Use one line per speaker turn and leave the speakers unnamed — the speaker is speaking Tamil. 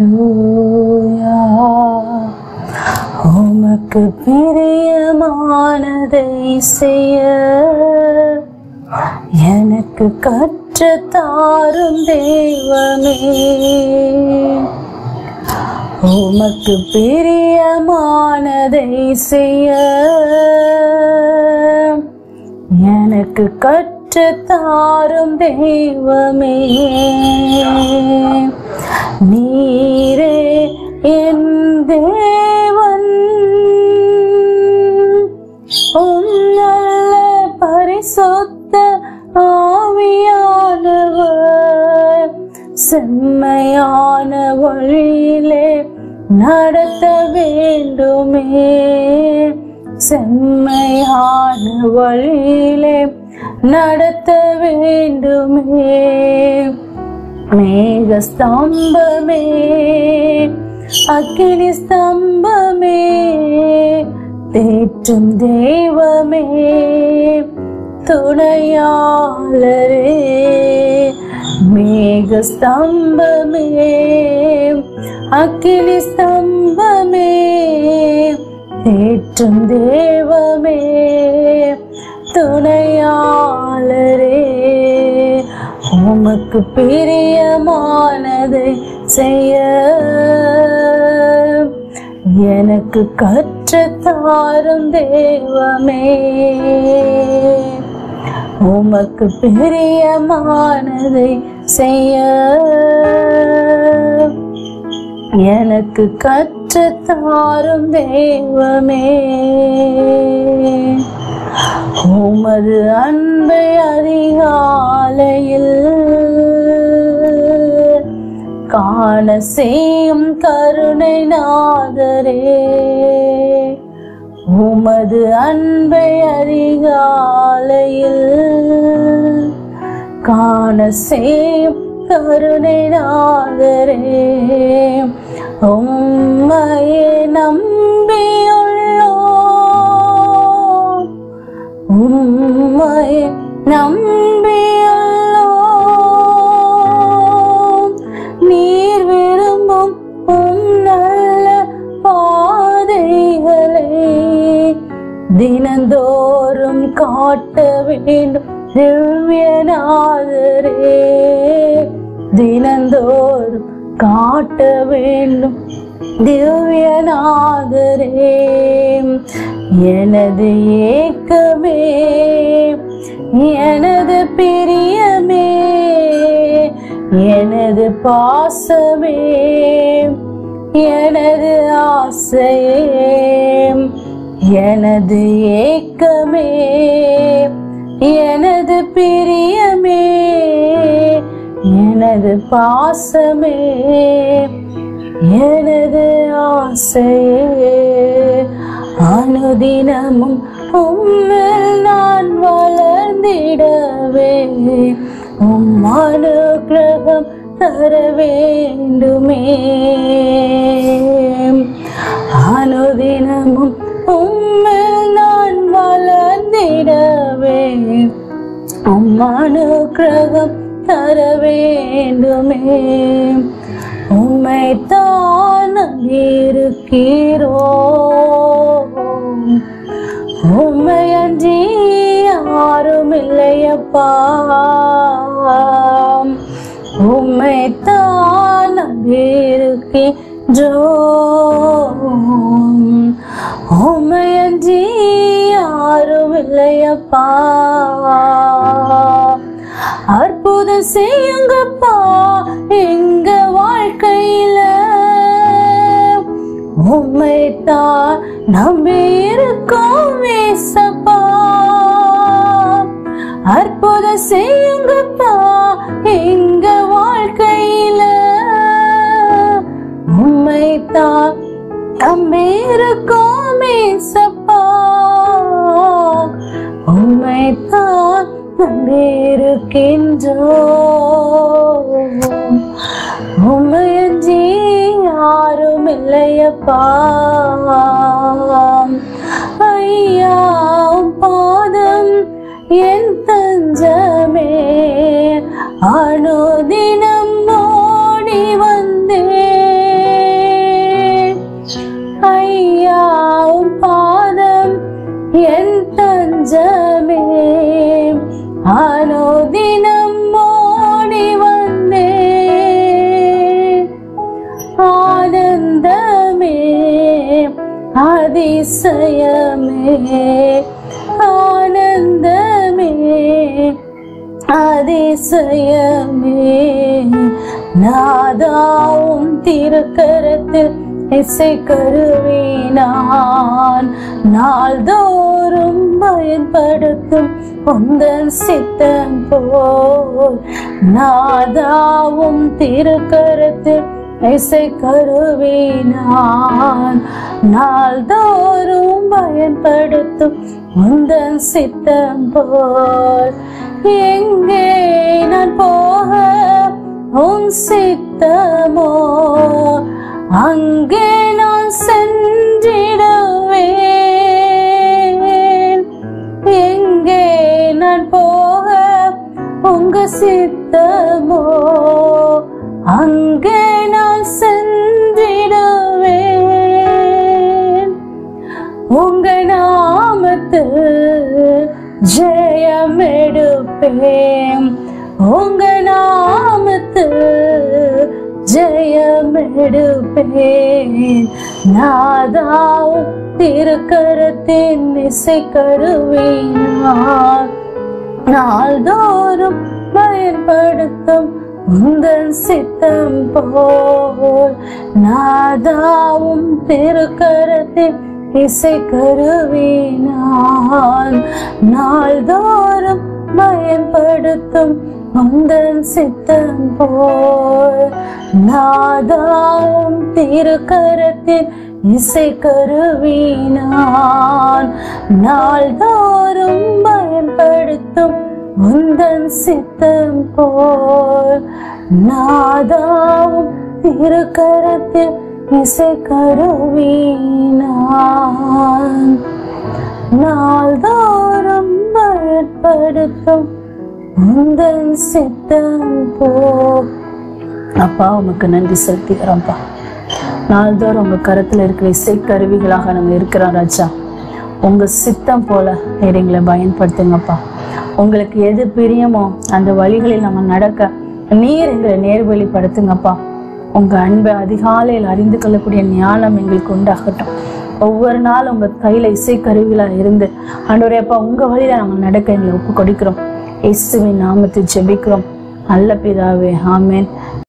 அல்லேலூயா. உமக்கு பிரியமானதை செய்ய எனக்கு கற்றுத் தாரும் தெய்வமே. உமக்கு பிரியமானதை செய்ய எனக்கு கற்றுத் தாரும் தெய்வமே. நீரே என் தேவன், உம் நல்ல பரிசுத்த ஆவியானவர் செம்மையான வழியிலே நடத்த வேண்டுமே. செம்மையான வழியிலே நடத்த வேண்டுமே. மேக ஸ்தம்பமே, அக்கினி ஸ்தம்பமே, தேற்றும் தெய்வமே, துணையாளரே. மேக ஸ்தம்பமே, அக்கினி ஸ்தம்பமே, தேற்றும் தெய்வமே, துணையாளரே. உமக்கு பிரியமானதை செய்ய எனக்கு கற்றுத் தாரும் தெய்வமே. உமக்கு பிரியமானதை செய்ய எனக்கு கற்றுத் தாரும் தெய்வமே. உமது அன்பை அதிகாலையில் காண செய்யும் கருணை நாதரே. உமது அன்பை அதிகாலையில் காண செய்யும் கருணை நாதரே. உம்மையே நம்பியுள்ளோம், உம்மையே நம்பியுள்ளோம். நீர் விரும்பும் உம் நல்ல பாதைகளை தினந்தோறும் காட்ட வேண்டும் திவ்யநாதரே. தினந்தோறும் காட்ட வேண்டும் திவ்யநாதரே. எனது ஏக்கமே, எனது பிரியமே, எனது பாசமே, எனது ஆசையே, எனது ஏக்கமே, எனது பிரியமே, எனது பாசமே, எனது ஆசையே. அனுதினமும் உம்மில் நான் வளர்ந்திடவே உம் அனுக்கிரகம் தர வேண்டுமே. அனுதினமும் உம்மில் நான் வளர்ந்திடவே உம் அனுக்கிரகம் தர வேண்டுமே. உம்மைத்தான் நம்பியிருக்கிறோம், உம்மையன்றி யாரும் இல்லையப்பா. உம்மைத்தான் நம்பியிருக்கிறோம், உம்மையன்றி யாரும் இல்லையப்பா. அற்புதம் செய்யுங்கப்பா எங்க வாழ்க்கையில, உம்மைத்தான் நம்பி இருக்கோம் ஏசப்பா. அற்புதம் செய்யுங்கப்பா எங்க வாழ்க்கையில, உம்மைத்தான் நம்பி இருக்கோம் ஏசப்பா. உம்மைத்தான் நம்பியிருக்கின்றோம், உம்மையன்றி யாரும் இல்லையப்பா. ஐயா பாதம் என் தஞ்சமே, அனுதினம் ஓடி வந்தேன். அதிசயமே ஆனந்தமே அதிசயமே நாதாவும் திருக்கரத்தில் இசை கருவினான் நாள்தோறும் பயன்படுத்தும் உந்தன் சித்தம் போல் நாதாவும் திருக்கரத்தில் இசை கருவினான் நாள்தோறும் பயன்படுத்தும் உந்தன் சித்தம் போல் எங்கே நான் போக உன் சித்தமோ அங்கே நான் சென்றிடுவேன் எங்கே நான் போக உங்க சித்தமோ அங்கே நான் சென்றிடுவேன் உங்க நாமத்தில் ஜெயம் எடுப்பேன் உங்க நாமத்தில் ஜெயம் எடுப்பேன் நாதாவும் திருக்கரத்தின் இசை கருவினான் நாள்தோறும் பயன்படுத்தும் உந்தன் சித்தம் போல் நாதாவும் திருக்கரத்தின் இசை கருவினான் நாள்தோறும் பயன்படுத்தும் உந்தன் சித்தம் போல் நாதாவும் திருக்கரத்தின் இசை கருவினான் நாள்தோறும் பயன்படுத்தும் உந்தன் சித்தம் போல் நாதாவும் திருக்கரத்தில் இசை கருவினான் நாள்தோறும் பயன்படுத்தும் உந்தன் சித்தம் போல். அப்பா உமக்கு நன்றி செலுத்துகிறோம்ப்பா. நாள்தோறும் உங்க கருத்துல இருக்கிற இசை கருவிகளாக நாங்க இருக்கிறோம் ராஜா. உங்க சித்தம் போல எங்களை பயன்படுத்துங்கப்பா. உங்களுக்கு எது பிரியமோ அந்த வழிகளில் நம்ம நடக்க நீர் எங்களை நேர்வழிப்படுத்துங்கப்பா. உங்க அன்பை அதிகாலையில் அறிந்து கொள்ளக்கூடிய ஞானம் எங்களுக்கு உண்டாகட்டும். ஒவ்வொரு நாள் உங்க கையில இசை கருவிகளா இருந்து ஆண்டவரேப்பா உங்க வழியில நாங்கள் நடக்க எங்களை ஒப்பு கொடுக்கிறோம். இயேசுவின் நாமத்தில் ஜெபிக்கிறோம் நல்ல பிதாவே, ஆமென்.